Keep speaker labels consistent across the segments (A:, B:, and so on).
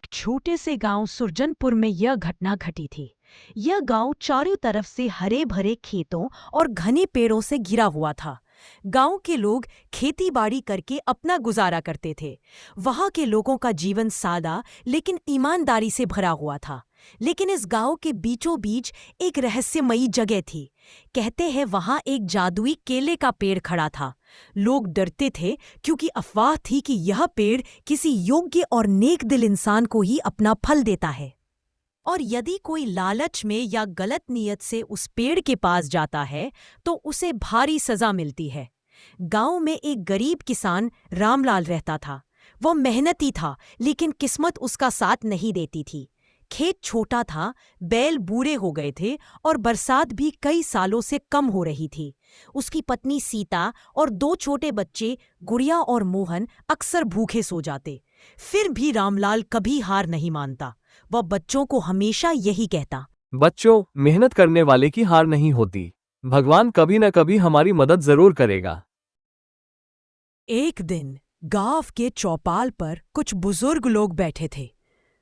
A: एक छोटे से गांव सुरजनपुर में यह घटना घटी थी। यह गांव चारों तरफ से हरे भरे खेतों और घने पेड़ों से घिरा हुआ था। गांव के लोग खेती बाड़ी करके अपना गुजारा करते थे। वहां के लोगों का जीवन सादा लेकिन ईमानदारी से भरा हुआ था। लेकिन इस गांव के बीचों बीच एक रहस्यमयी जगह थी। कहते हैं वहां एक जादुई केले का पेड़ खड़ा था। लोग डरते थे क्योंकि अफवाह थी कि यह पेड़ किसी योग्य और नेक दिल इंसान को ही अपना फल देता है, और यदि कोई लालच में या गलत नीयत से उस पेड़ के पास जाता है तो उसे भारी सजा मिलती है। गांव में एक गरीब किसान रामलाल रहता था। वो मेहनती था लेकिन किस्मत उसका साथ नहीं देती थी। खेत छोटा था, बैल बूढ़े हो गए थे और बरसात भी कई सालों से कम हो रही थी। उसकी पत्नी सीता और दो छोटे बच्चे गुड़िया और मोहन अक्सर भूखे सो जाते। फिर भी रामलाल कभी हार नहीं मानता। वह बच्चों को हमेशा यही कहता,
B: बच्चों, मेहनत करने वाले की हार नहीं होती। भगवान कभी न कभी हमारी मदद जरूर करेगा।
A: एक दिन गांव के चौपाल पर कुछ बुजुर्ग लोग बैठे थे।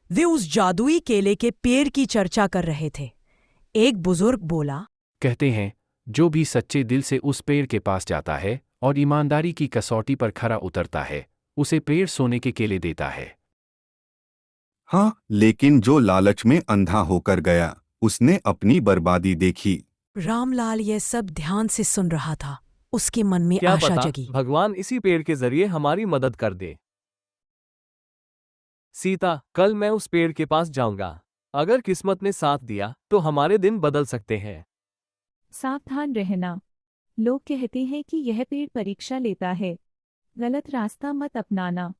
A: वे उस जादुई केले के पेड़ की चर्चा कर रहे थे। एक बुजुर्ग बोला,
C: कहते हैं, जो भी सच्चे दिल से उस पेड़ के पास जाता है और ईमानदारी की कसौटी पर खरा उतरता है, उसे पेड़ सोने के केले देता है।
D: हाँ, लेकिन जो लालच में अंधा होकर गया, उसने अपनी बर्बादी देखी।
A: रामलाल यह सब ध्यान से सुन रहा था। उसके मन में
B: क्या
A: आशा
B: पता
A: जगी।
B: भगवान इसी पेड़ के जरिए हमारी मदद कर दे। सीता, कल मैं उस पेड़ के पास जाऊंगा। अगर किस्मत ने साथ दिया तो हमारे दिन बदल सकते हैं।
E: सावधान रहना। लोग कहते हैं कि यह पेड़ परीक्षा लेता है। गलत रास्ता मत अपनाना।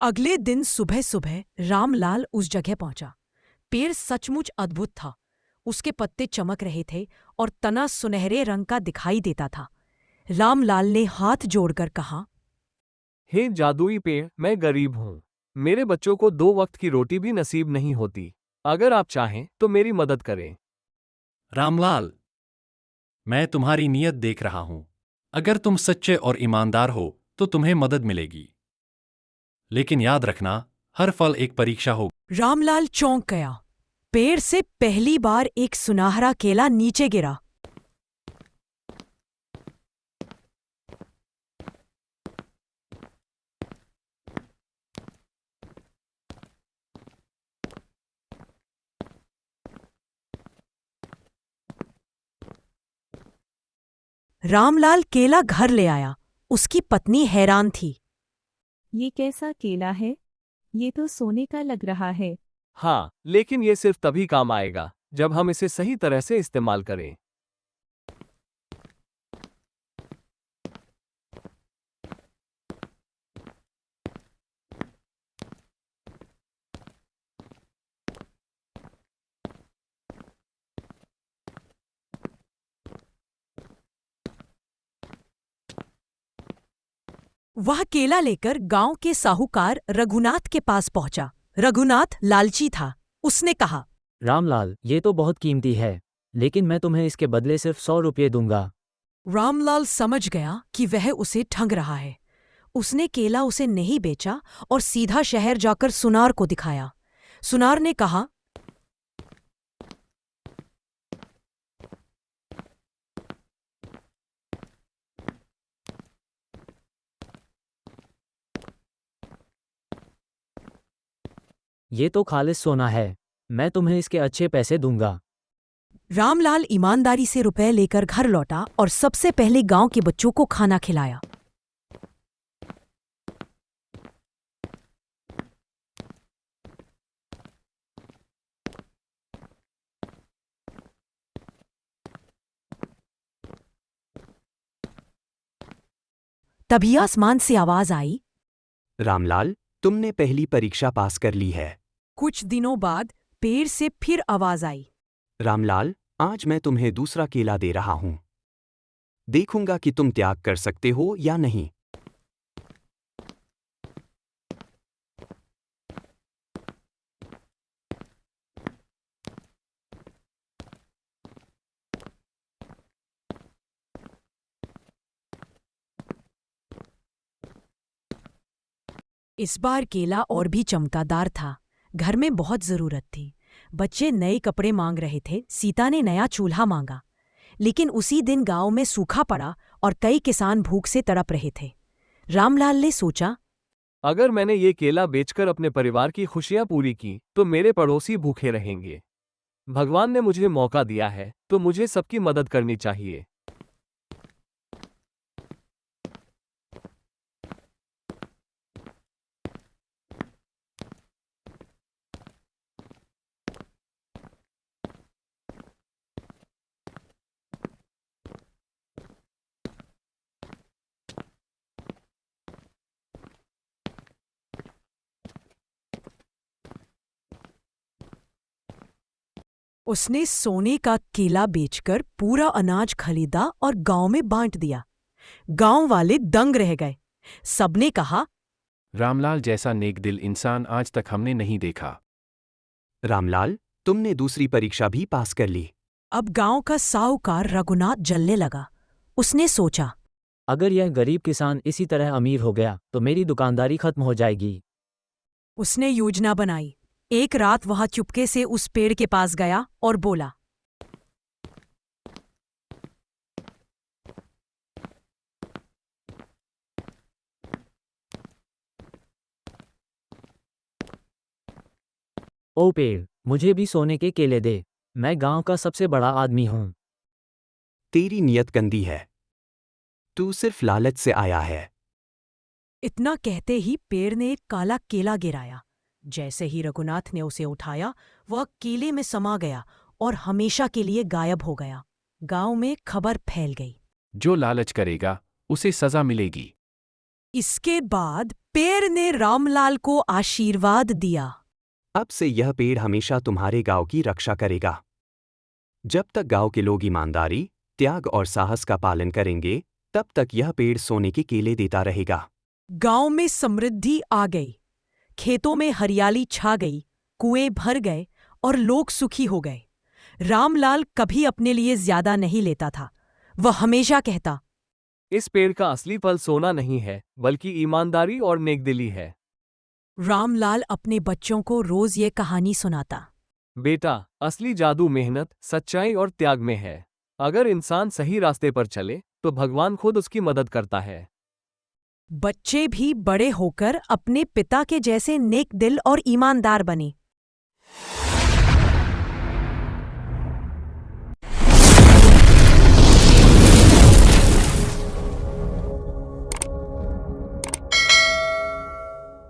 A: अगले दिन सुबह सुबह रामलाल उस जगह पहुंचा। पेड़ सचमुच अद्भुत था। उसके पत्ते चमक रहे थे और तना सुनहरे रंग का दिखाई देता था। रामलाल ने हाथ जोड़कर कहा,
B: हे जादुई पेड़, मैं गरीब हूँ। मेरे बच्चों को 2 वक्त की रोटी भी नसीब नहीं होती। अगर आप चाहें तो मेरी मदद करें।
C: रामलाल, मैं तुम्हारी नीयत देख रहा हूं। अगर तुम सच्चे और ईमानदार हो तो तुम्हें मदद मिलेगी। लेकिन याद रखना, हर फल एक परीक्षा होगी।
A: रामलाल चौंक गया। पेड़ से पहली बार एक सुनहरा केला नीचे गिरा। रामलाल केला घर ले आया। उसकी पत्नी हैरान थी।
E: ये कैसा केला है? ये तो सोने का लग रहा है।
B: हाँ, लेकिन ये सिर्फ तभी काम आएगा जब हम इसे सही तरह से इस्तेमाल करें।
A: वह केला लेकर गांव के साहूकार रघुनाथ के पास पहुंचा। रघुनाथ लालची था। उसने कहा,
F: रामलाल, ये तो बहुत कीमती है, लेकिन मैं तुम्हें इसके बदले सिर्फ 100 रुपये दूंगा।
A: रामलाल समझ गया कि वह उसे ठग रहा है। उसने केला उसे नहीं बेचा और सीधा शहर जाकर सुनार को दिखाया। सुनार ने कहा,
F: ये तो खालिस सोना है, मैं तुम्हें इसके अच्छे पैसे दूंगा।
A: रामलाल ईमानदारी से रुपए लेकर घर लौटा और सबसे पहले गांव के बच्चों को खाना खिलाया। तभी आसमान से आवाज आई,
G: रामलाल, तुमने पहली परीक्षा पास कर ली है।
A: कुछ दिनों बाद पेड़ से फिर आवाज आई,
G: रामलाल, आज मैं तुम्हें दूसरा केला दे रहा हूं। देखूंगा कि तुम त्याग कर सकते हो या नहीं।
A: इस बार केला और भी चमकदार था। घर में बहुत जरूरत थी। बच्चे नए कपड़े मांग रहे थे, सीता ने नया चूल्हा मांगा। लेकिन उसी दिन गांव में सूखा पड़ा और कई किसान भूख से तड़प रहे थे। रामलाल ने सोचा,
B: अगर मैंने ये केला बेचकर अपने परिवार की खुशियां पूरी की तो मेरे पड़ोसी भूखे रहेंगे। भगवान ने मुझे मौका दिया है तो मुझे सबकी मदद करनी चाहिए।
A: उसने सोने का केला बेचकर पूरा अनाज खरीदा और गांव में बांट दिया। गांव वाले दंग रह गए। सबने कहा,
H: रामलाल जैसा नेकदिल इंसान आज तक हमने नहीं देखा।
G: रामलाल, तुमने दूसरी परीक्षा भी पास कर ली।
A: अब गांव का साहूकार रघुनाथ जलने लगा। उसने सोचा,
F: अगर यह गरीब किसान इसी तरह अमीर हो गया तो मेरी दुकानदारी खत्म हो जाएगी।
A: उसने योजना बनाई। एक रात वह चुपके से उस पेड़ के पास गया और बोला,
F: ओ पेड़, मुझे भी सोने के केले दे। मैं गांव का सबसे बड़ा आदमी हूं।
G: तेरी नियत गंदी है। तू सिर्फ लालच से आया है।
A: इतना कहते ही पेड़ ने एक काला केला गिराया। जैसे ही रघुनाथ ने उसे उठाया, वह केले में समा गया और हमेशा के लिए गायब हो गया। गांव में खबर फैल गई।
H: जो लालच करेगा उसे सजा मिलेगी।
A: इसके बाद पेड़ ने रामलाल को आशीर्वाद दिया।
G: अब से यह पेड़ हमेशा तुम्हारे गांव की रक्षा करेगा। जब तक गांव के लोग ईमानदारी, त्याग और साहस का पालन करेंगे, तब तक यह पेड़ सोने के केले देता रहेगा।
A: गांव में समृद्धि आ गई। खेतों में हरियाली छा गई, कुएं भर गए और लोग सुखी हो गए। रामलाल कभी अपने लिए ज्यादा नहीं लेता था। वह हमेशा कहता,
B: इस पेड़ का असली फल सोना नहीं है बल्कि ईमानदारी और नेकदिली है।
A: रामलाल अपने बच्चों को रोज ये कहानी सुनाता।
B: बेटा, असली जादू मेहनत, सच्चाई और त्याग में है। अगर इंसान सही रास्ते पर चले तो भगवान खुद उसकी मदद करता है।
A: बच्चे भी बड़े होकर अपने पिता के जैसे नेक दिल और ईमानदार बने।